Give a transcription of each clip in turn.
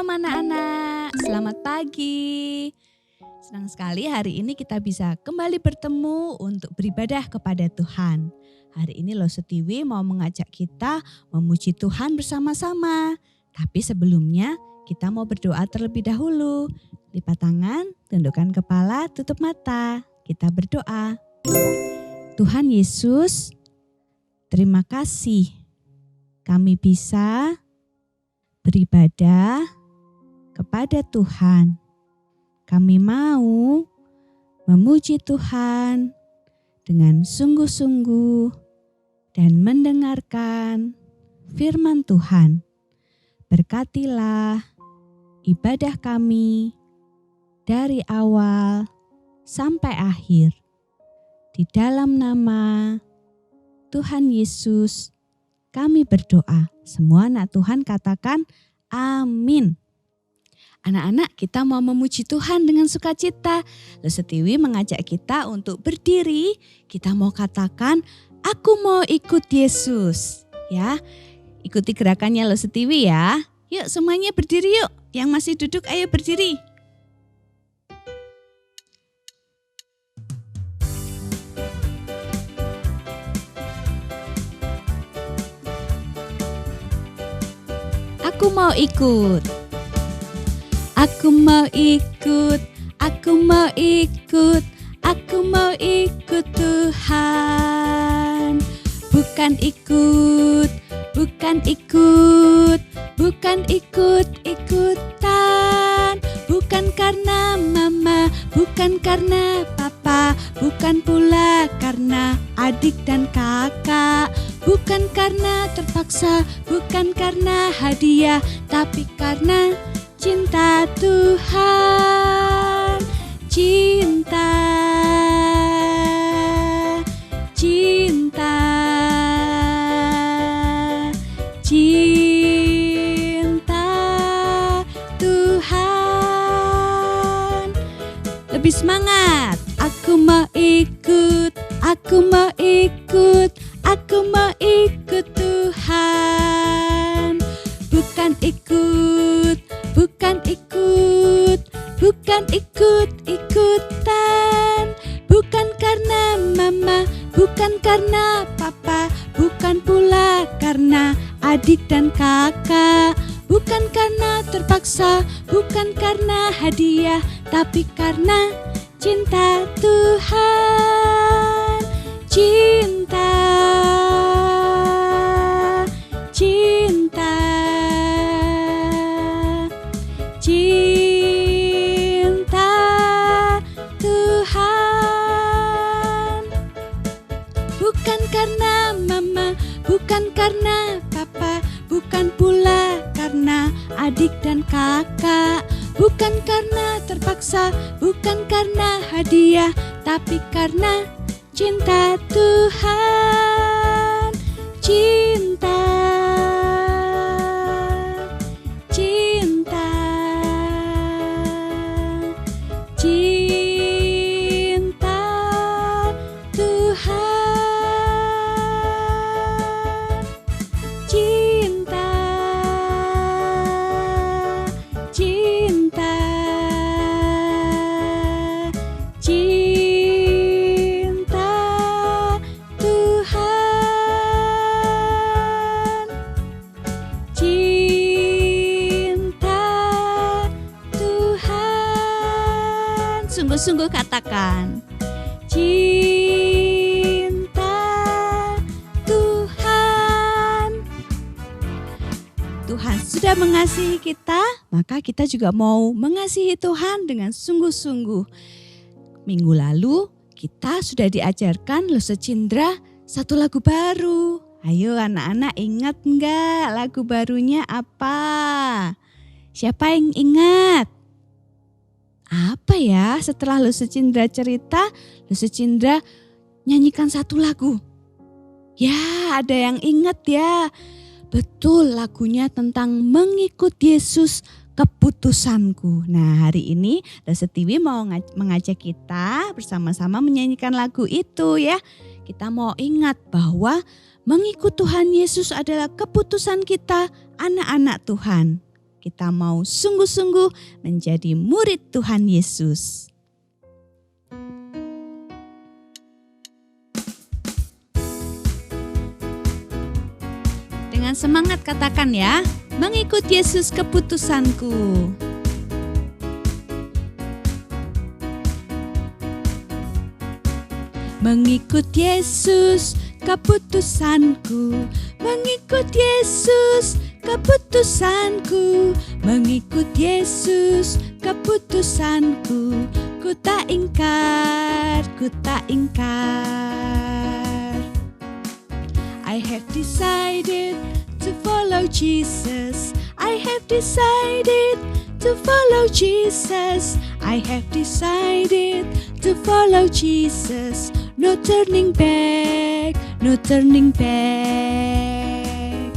Shalom anak-anak, selamat pagi. Senang sekali hari ini kita bisa kembali bertemu untuk beribadah kepada Tuhan. Hari ini Lo Setiwi mau mengajak kita memuji Tuhan bersama-sama. Tapi sebelumnya kita mau berdoa terlebih dahulu. Lipat tangan, tundukkan kepala, tutup mata. Kita berdoa. Tuhan Yesus, terima kasih kami bisa beribadah kepada Tuhan. Kami mau memuji Tuhan dengan sungguh-sungguh dan mendengarkan firman Tuhan. Berkatilah ibadah kami dari awal sampai akhir. Di dalam nama Tuhan Yesus kami berdoa. Semua anak Tuhan katakan amin. Anak-anak, kita mau memuji Tuhan dengan sukacita. Lo Setiwi mengajak kita untuk berdiri. Kita mau katakan, aku mau ikut Yesus. Ya, ikuti gerakannya Lo Setiwi ya. Yuk semuanya berdiri yuk. Yang masih duduk ayo berdiri. Aku mau ikut. Aku mau ikut, aku mau ikut, aku mau ikut Tuhan. Bukan ikut, bukan ikut, bukan ikut-ikutan. Bukan karena mama, bukan karena papa, bukan pula karena adik dan kakak. Bukan karena terpaksa, bukan karena hadiah, tapi karena cinta Tuhan, cinta, cinta, cinta Tuhan. Lebih semangat. Aku mau ikut, aku mau ikut, aku mau ikut Tuhan. Bukan ikut, bukan ikut, bukan ikut-ikutan. Bukan karena mama, bukan karena papa, bukan pula karena adik dan kakak. Bukan karena terpaksa, bukan karena hadiah, tapi karena cinta Tuhan. Cinta, cinta, cinta Tuhan. Bukan karena mama, bukan karena papa, bukan pula karena adik dan kakak. Bukan karena terpaksa, bukan karena hadiah, tapi karena cinta Tuhan. Cinta, cinta, cinta Tuhan. Cinta, cinta, cinta Tuhan. Cinta Tuhan. Sungguh-sungguh katakan. Cinta Tuhan. Tuhan sudah mengasihi kita, maka kita juga mau mengasihi Tuhan dengan sungguh-sungguh. Minggu lalu kita sudah diajarkan Lo Secindra satu lagu baru. Ayo anak-anak ingat enggak lagu barunya apa? Siapa yang ingat? Apa ya setelah Lo Secindra cerita, Lo Secindra nyanyikan satu lagu. Ya ada yang ingat ya. Betul, lagunya tentang mengikut Yesus keputusanku. Nah hari ini Lo Setiwi mau mengajak kita bersama-sama menyanyikan lagu itu ya. Kita mau ingat bahwa mengikut Tuhan Yesus adalah keputusan kita anak-anak Tuhan. kita mau sungguh-sungguh menjadi murid Tuhan Yesus. Dengan semangat katakan ya, mengikut Yesus keputusanku. Mengikut Yesus keputusanku, mengikut Yesus keputusanku, mengikut Yesus keputusanku, ku tak ingkar, ku tak ingkar. I have decided to follow Jesus, I have decided to follow Jesus, I have decided to follow Jesus. No turning back, no turning back.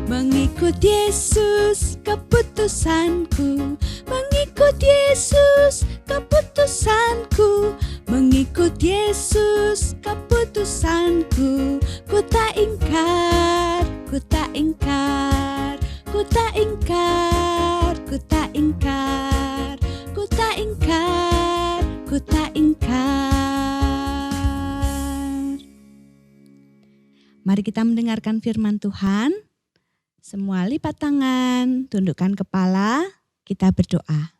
Mengikut Yesus keputusanku, mengikut Yesus keputusanku, mengikut Yesus keputusanku. Ku tak ingkar, ku tak ingkar, ku tak ingkar, ku tak ingkar, ku tak ingkar, ku tak ingkar. Mari kita mendengarkan firman Tuhan. Semua lipat tangan, tundukkan kepala, kita berdoa.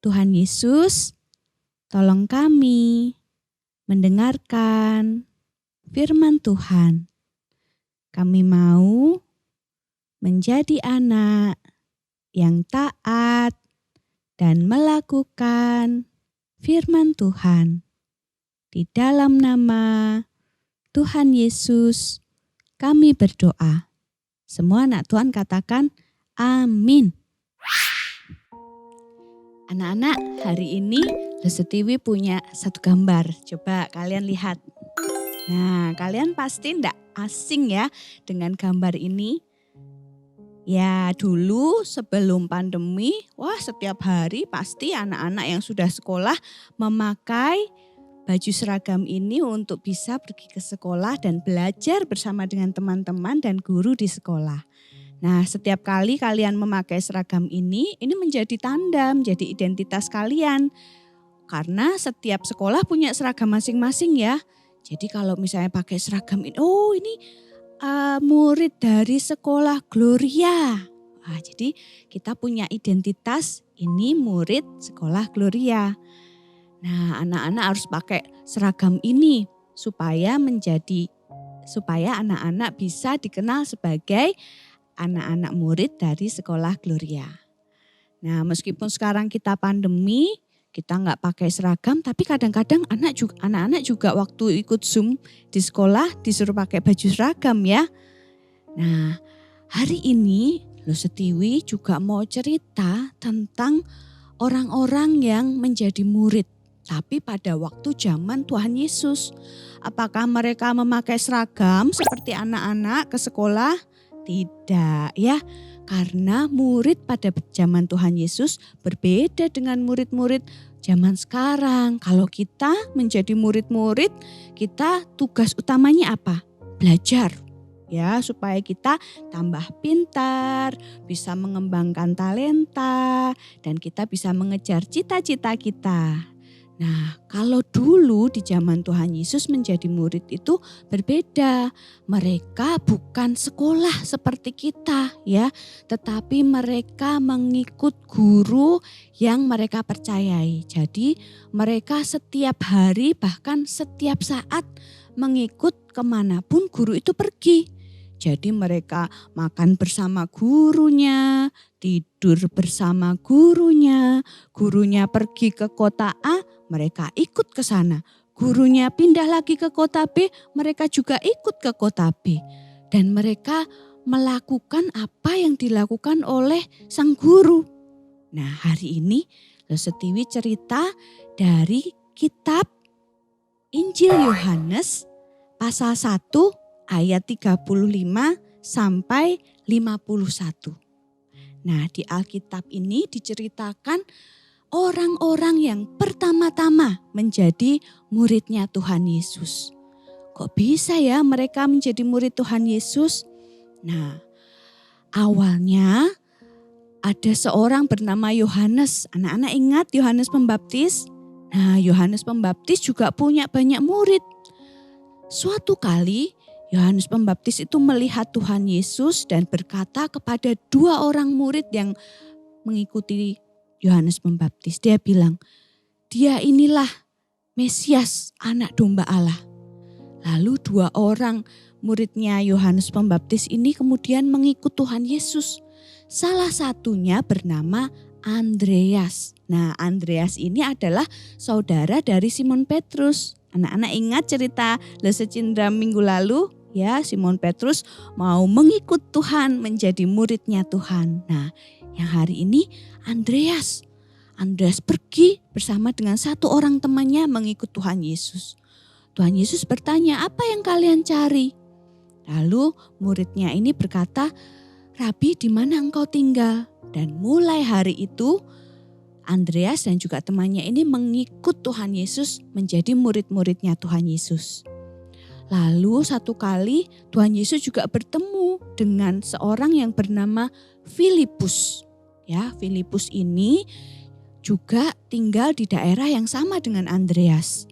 Tuhan Yesus, tolong kami mendengarkan firman Tuhan. Kami mau menjadi anak yang taat dan melakukan firman Tuhan. Di dalam nama Tuhan Yesus, kami berdoa. Semua anak Tuhan katakan amin. Anak-anak, hari ini Lesetiwi punya satu gambar. Coba kalian lihat. Nah, kalian pasti enggak asing ya dengan gambar ini. Ya, dulu sebelum pandemi, setiap hari pasti anak-anak yang sudah sekolah memakai baju seragam ini untuk bisa pergi ke sekolah dan belajar bersama dengan teman-teman dan guru di sekolah. Nah, setiap kali kalian memakai seragam ini menjadi tanda, menjadi identitas kalian. Karena setiap sekolah punya seragam masing-masing ya. Jadi kalau misalnya pakai seragam ini, ini murid dari sekolah Gloria. Jadi kita punya identitas, ini murid sekolah Gloria. Nah, anak-anak harus pakai seragam ini supaya anak-anak bisa dikenal sebagai anak-anak murid dari sekolah Gloria. Nah, meskipun sekarang kita pandemi, kita nggak pakai seragam, tapi kadang-kadang anak-anak juga waktu ikut Zoom di sekolah disuruh pakai baju seragam ya. Nah, hari ini Lesetiwi juga mau cerita tentang orang-orang yang menjadi murid. Tapi pada waktu zaman Tuhan Yesus, apakah mereka memakai seragam seperti anak-anak ke sekolah? Tidak ya, karena murid pada zaman Tuhan Yesus berbeda dengan murid-murid zaman sekarang. Kalau kita menjadi murid-murid, kita tugas utamanya apa? Belajar. Ya, supaya kita tambah pintar, bisa mengembangkan talenta, dan kita bisa mengejar cita-cita kita. Nah, kalau dulu di zaman Tuhan Yesus menjadi murid itu berbeda. Mereka bukan sekolah seperti kita ya, tetapi mereka mengikut guru yang mereka percayai. Jadi mereka setiap hari bahkan setiap saat mengikut kemanapun guru itu pergi. Jadi mereka makan bersama gurunya, tidur bersama gurunya, gurunya pergi ke kota A, mereka ikut ke sana. Gurunya pindah lagi ke kota B, mereka juga ikut ke kota B. Dan mereka melakukan apa yang dilakukan oleh sang guru. Nah, hari ini Lesetiwi cerita dari kitab Injil Yohanes pasal 1 ayat 35 sampai 51. Nah, di Alkitab ini diceritakan orang-orang yang pertama-tama menjadi muridnya Tuhan Yesus. Kok bisa ya mereka menjadi murid Tuhan Yesus? Nah, Awalnya ada seorang bernama Yohanes. Anak-anak ingat Yohanes Pembaptis? Nah, Yohanes Pembaptis juga punya banyak murid. Suatu kali Yohanes Pembaptis itu melihat Tuhan Yesus dan berkata kepada 2 orang murid yang mengikuti Yohanes Pembaptis. Dia bilang, "Dia inilah Mesias, anak domba Allah." Lalu 2 orang muridnya Yohanes Pembaptis ini kemudian mengikut Tuhan Yesus. Salah satunya bernama Andreas. Nah, Andreas ini adalah saudara dari Simon Petrus. Anak-anak ingat cerita Lese Cindra minggu lalu? Ya, Simon Petrus mau mengikut Tuhan, menjadi muridnya Tuhan. Nah, yang hari ini Andreas pergi bersama dengan 1 orang temannya mengikut Tuhan Yesus. Tuhan Yesus bertanya, "Apa yang kalian cari?" Lalu muridnya ini berkata, "Rabi, di mana engkau tinggal?" Dan mulai hari itu Andreas dan juga temannya ini mengikut Tuhan Yesus, menjadi murid-muridnya Tuhan Yesus. Lalu satu kali Tuhan Yesus juga bertemu dengan seorang yang bernama Filipus. Ya, Filipus ini juga tinggal di daerah yang sama dengan Andreas.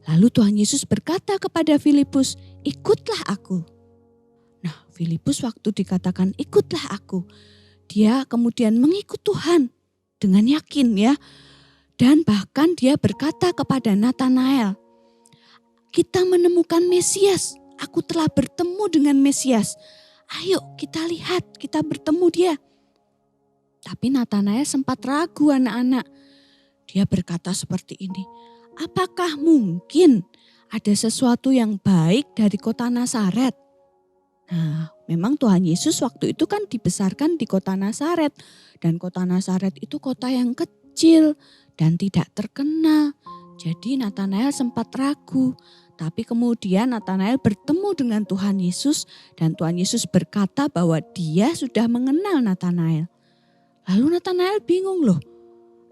Lalu Tuhan Yesus berkata kepada Filipus, "Ikutlah aku." Nah, Filipus waktu dikatakan ikutlah aku, dia kemudian mengikut Tuhan dengan yakin ya. Dan bahkan dia berkata kepada Natanael, "Kita menemukan Mesias, aku telah bertemu dengan Mesias. Ayo kita lihat, kita bertemu dia." Tapi Natanael sempat ragu anak-anak. Dia berkata seperti ini, "Apakah mungkin ada sesuatu yang baik dari kota Nazaret?" Nah, memang Tuhan Yesus waktu itu kan dibesarkan di kota Nazaret. Dan kota Nazaret itu kota yang kecil dan tidak terkenal. Jadi Natanael sempat ragu. Tapi kemudian Natanael bertemu dengan Tuhan Yesus dan Tuhan Yesus berkata bahwa dia sudah mengenal Natanael. Lalu Natanael bingung, "Loh,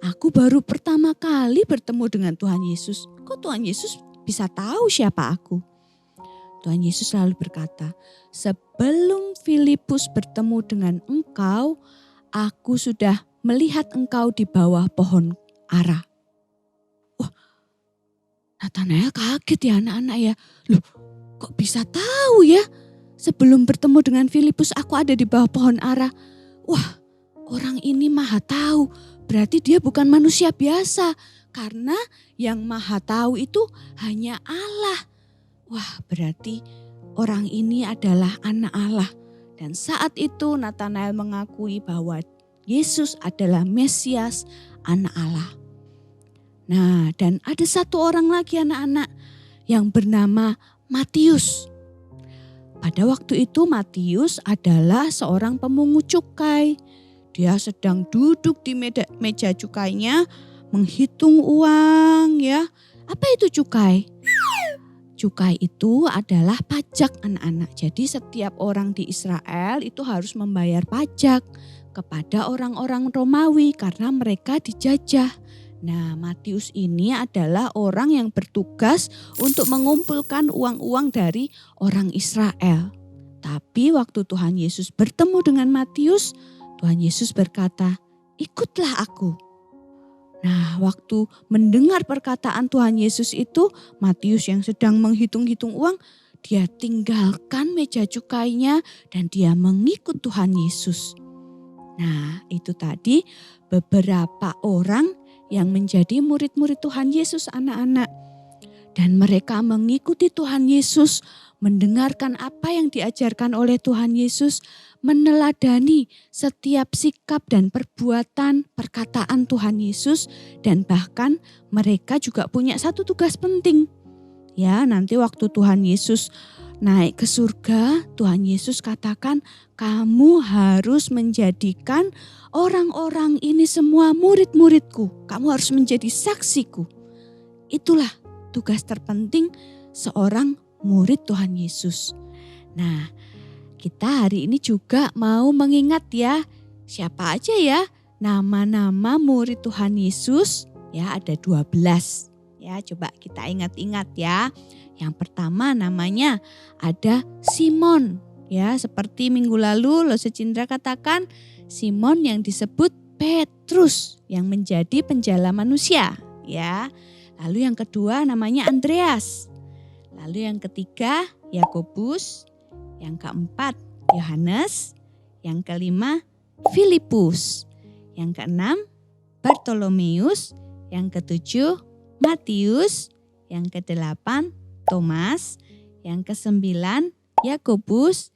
aku baru pertama kali bertemu dengan Tuhan Yesus. Kok Tuhan Yesus bisa tahu siapa aku?" Tuhan Yesus selalu berkata, "Sebelum Filipus bertemu dengan engkau, aku sudah melihat engkau di bawah pohon ara." Wah, Natanael kaget ya anak-anak ya. "Loh, kok bisa tahu ya? Sebelum bertemu dengan Filipus aku ada di bawah pohon ara." Wah, orang ini maha tahu. Berarti dia bukan manusia biasa. Karena yang maha tahu itu hanya Allah. Wah, berarti orang ini adalah anak Allah. Dan saat itu Natanael mengakui bahwa Yesus adalah Mesias, anak Allah. Nah, dan ada 1 orang lagi anak-anak yang bernama Matius. Pada waktu itu Matius adalah seorang pemungut cukai. Dia sedang duduk di meja cukainya menghitung uang ya. Apa itu cukai? Cukai itu adalah pajak anak-anak. Jadi setiap orang di Israel itu harus membayar pajak kepada orang-orang Romawi karena mereka dijajah. Nah, Matius ini adalah orang yang bertugas untuk mengumpulkan uang-uang dari orang Israel. Tapi waktu Tuhan Yesus bertemu dengan Matius, Tuhan Yesus berkata, "Ikutlah aku." Nah, waktu mendengar perkataan Tuhan Yesus itu, Matius yang sedang menghitung-hitung uang, dia tinggalkan meja cukainya dan dia mengikut Tuhan Yesus. Nah, itu tadi beberapa orang yang menjadi murid-murid Tuhan Yesus anak-anak. Dan mereka mengikuti Tuhan Yesus, mendengarkan apa yang diajarkan oleh Tuhan Yesus, meneladani setiap sikap dan perbuatan perkataan Tuhan Yesus, dan bahkan mereka juga punya satu tugas penting. Ya, nanti waktu Tuhan Yesus naik ke surga, Tuhan Yesus katakan, "Kamu harus menjadikan orang-orang ini semua murid-muridku. Kamu harus menjadi saksiku." Itulah tugas terpenting seorang murid Tuhan Yesus. Nah, kita hari ini juga mau mengingat ya, siapa aja ya nama-nama murid Tuhan Yesus. Ya, ada 12. Ya, coba kita ingat-ingat ya. Yang pertama namanya ada Simon. Ya, seperti minggu lalu Lose Cindra katakan Simon yang disebut Petrus yang menjadi penjala manusia, ya. Lalu yang kedua namanya Andreas. Lalu yang ketiga Yakobus, yang keempat Yohanes, yang kelima Filipus, yang keenam Bartolomeus, yang ketujuh Matius, yang kedelapan Thomas, yang kesembilan Yakobus,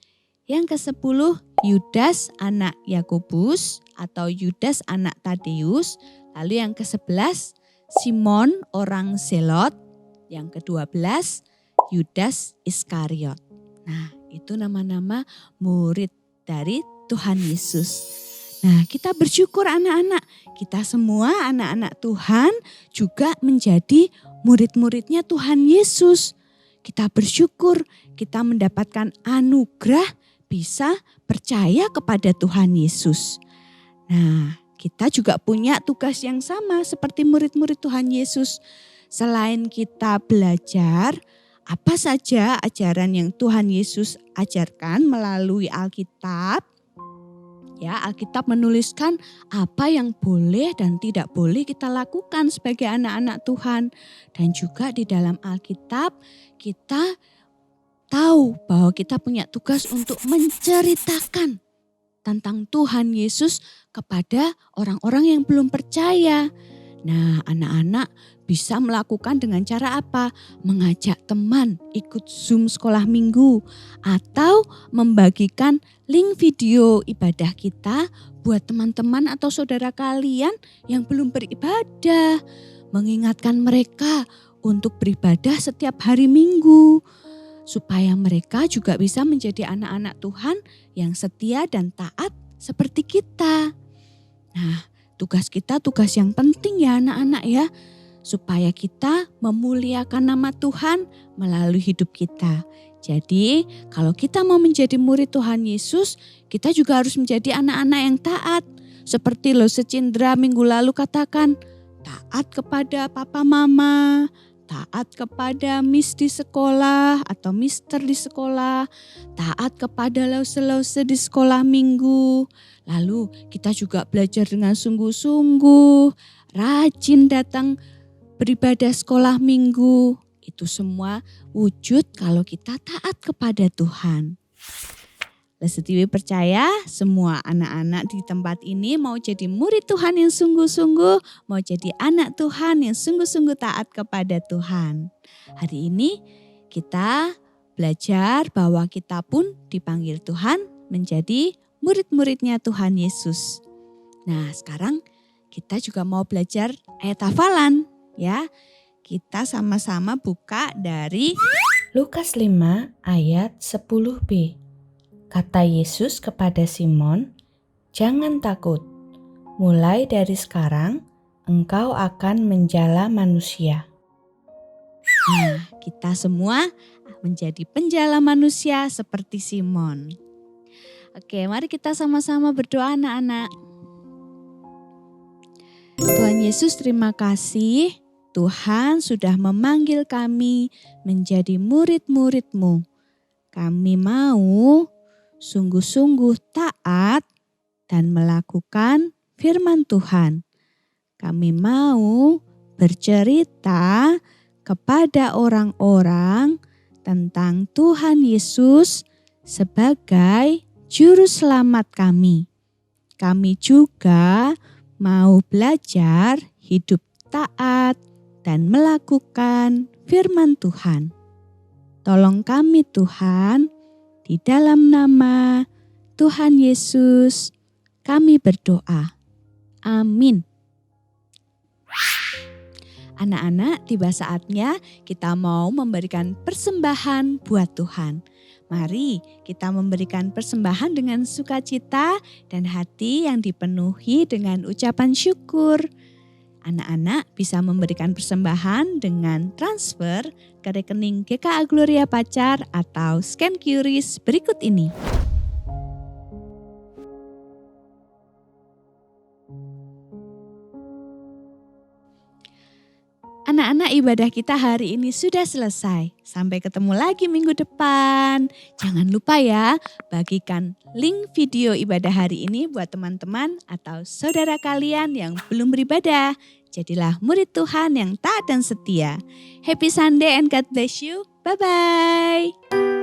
yang kesepuluh Yudas anak Yakobus atau Yudas anak Tadeus, lalu yang ke-11 Simon orang Zelot, yang ke-12 Yudas Iskariot. Nah, itu nama-nama murid dari Tuhan Yesus. Nah, kita bersyukur anak-anak, kita semua anak-anak Tuhan juga menjadi murid-muridnya Tuhan Yesus. Kita bersyukur kita mendapatkan anugerah bisa percaya kepada Tuhan Yesus. Nah, kita juga punya tugas yang sama seperti murid-murid Tuhan Yesus. Selain kita belajar, apa saja ajaran yang Tuhan Yesus ajarkan melalui Alkitab. Ya, Alkitab menuliskan apa yang boleh dan tidak boleh kita lakukan sebagai anak-anak Tuhan. Dan juga di dalam Alkitab kita tahu bahwa kita punya tugas untuk menceritakan tentang Tuhan Yesus kepada orang-orang yang belum percaya. Nah, anak-anak bisa melakukan dengan cara apa? Mengajak teman ikut Zoom sekolah minggu atau membagikan link video ibadah kita buat teman-teman atau saudara kalian yang belum beribadah. Mengingatkan mereka untuk beribadah setiap hari Minggu supaya mereka juga bisa menjadi anak-anak Tuhan yang setia dan taat seperti kita. Nah, tugas kita tugas yang penting ya anak-anak ya. Supaya kita memuliakan nama Tuhan melalui hidup kita. Jadi kalau kita mau menjadi murid Tuhan Yesus, kita juga harus menjadi anak-anak yang taat. Seperti Lose Cindra minggu lalu katakan, taat kepada papa mama, taat kepada miss di sekolah atau mister di sekolah, taat kepada lause-lause di sekolah minggu. Lalu kita juga belajar dengan sungguh-sungguh, rajin datang beribadah sekolah minggu. Itu semua wujud kalau kita taat kepada Tuhan. Lese TV percaya semua anak-anak di tempat ini mau jadi murid Tuhan yang sungguh-sungguh, mau jadi anak Tuhan yang sungguh-sungguh taat kepada Tuhan. Hari ini kita belajar bahwa kita pun dipanggil Tuhan menjadi murid-muridnya Tuhan Yesus. Nah, sekarang kita juga mau belajar ayat hafalan ya. Kita sama-sama buka dari Lukas 5 ayat 10b. Kata Yesus kepada Simon, "Jangan takut, mulai dari sekarang engkau akan menjala manusia." Nah, kita semua menjadi penjala manusia seperti Simon. Oke, mari kita sama-sama berdoa anak-anak. Tuhan Yesus, terima kasih. Tuhan sudah memanggil kami menjadi murid-murid-Mu. Kami mau sungguh-sungguh taat dan melakukan firman Tuhan. Kami mau bercerita kepada orang-orang tentang Tuhan Yesus sebagai juru selamat kami. Kami juga mau belajar hidup taat dan melakukan firman Tuhan. Tolong kami Tuhan, di dalam nama Tuhan Yesus kami berdoa. Amin. Anak-anak, tiba saatnya kita mau memberikan persembahan buat Tuhan. Mari kita memberikan persembahan dengan sukacita dan hati yang dipenuhi dengan ucapan syukur. Anak-anak bisa memberikan persembahan dengan transfer ke rekening GKA Gloria Pacar atau scan QRIS berikut ini. anak-anak, ibadah kita hari ini sudah selesai. Sampai ketemu lagi minggu depan. Jangan lupa ya, bagikan link video ibadah hari ini buat teman-teman atau saudara kalian yang belum beribadah. Jadilah murid Tuhan yang taat dan setia. Happy Sunday and God bless you. Bye-bye.